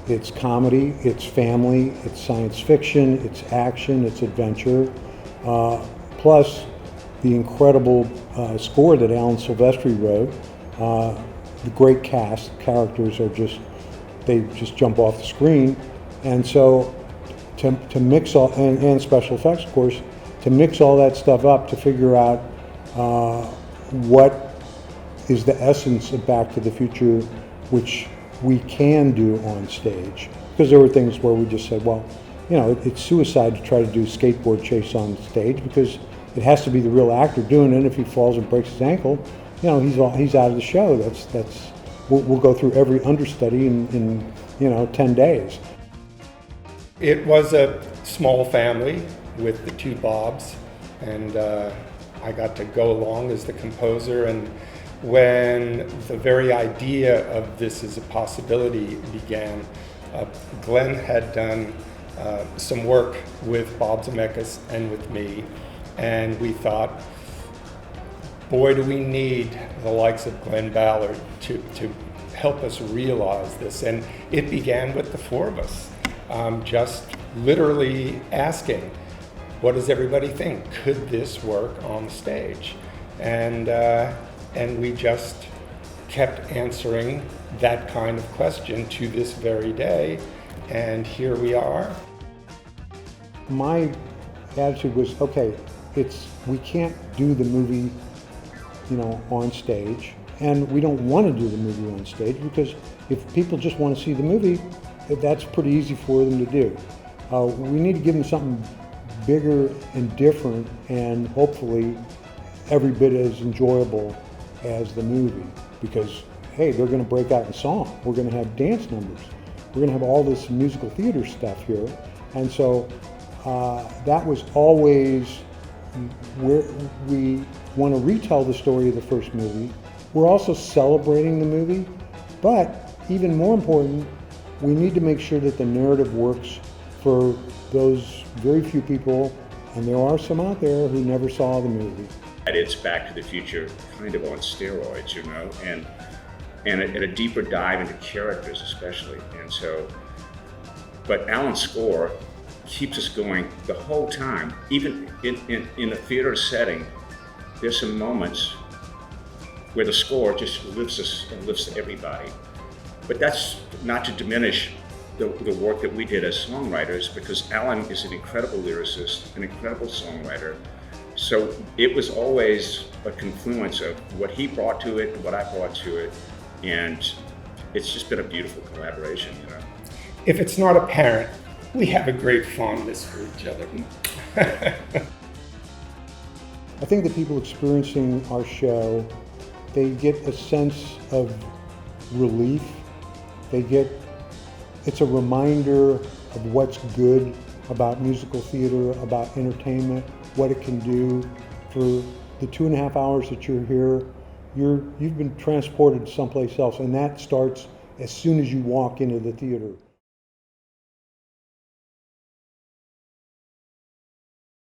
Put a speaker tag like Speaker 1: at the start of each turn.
Speaker 1: It's comedy, it's family, it's science fiction, it's action, it's adventure, plus the incredible score that Alan Silvestri wrote. The great cast, characters are they just jump off the screen. And so to mix all, and special effects, of course, to mix all that stuff up to figure out what is the essence of Back to the Future, which we can do on stage. Because there were things where we just said, well, you know, it's suicide to try to do skateboard chase on stage because it has to be the real actor doing it. If he falls and breaks his ankle, you know, he's out of the show. We'll go through every understudy in 10 days.
Speaker 2: It was a small family with the two Bobs, and I got to go along as the composer. And when the very idea of this as a possibility began, Glenn had done some work with Bob Zemeckis and with me, and we thought, boy, do we need the likes of Glen Ballard to help us realize this. And it began with the four of us, just literally asking, what does everybody think? Could this work on stage? And we just kept answering that kind of question to this very day, and here we are.
Speaker 1: My attitude was, okay, we can't do the movie, on stage, and we don't want to do the movie on stage because if people just want to see the movie, that's pretty easy for them to do. We need to give them something bigger and different, and hopefully every bit as enjoyable as the movie, because hey, they're going to break out in song. We're going to have dance numbers. We're going to have all this musical theater stuff here. And so that was always where we want to retell the story of the first movie. We're also celebrating the movie, but even more important, we need to make sure that the narrative works for those very few people, and there are some out there who never saw the movie.
Speaker 3: It's Back to the Future kind of on steroids, and a deeper dive into characters especially. And so, but Alan's score keeps us going the whole time. Even in a theater setting, there's some moments where the score just lifts us and lifts everybody. But that's not to diminish the work that we did as songwriters, because Alan is an incredible lyricist, an incredible songwriter. So it was always a confluence of what he brought to it and what I brought to it, and it's just been a beautiful collaboration,
Speaker 2: If it's not apparent, we have a great fondness for each other.
Speaker 1: I think the people experiencing our show, they get a sense of relief. It's a reminder of what's good about musical theater, about entertainment, what it can do. For the 2.5 hours that you're here, you've been transported someplace else, and that starts as soon as you walk into the theater.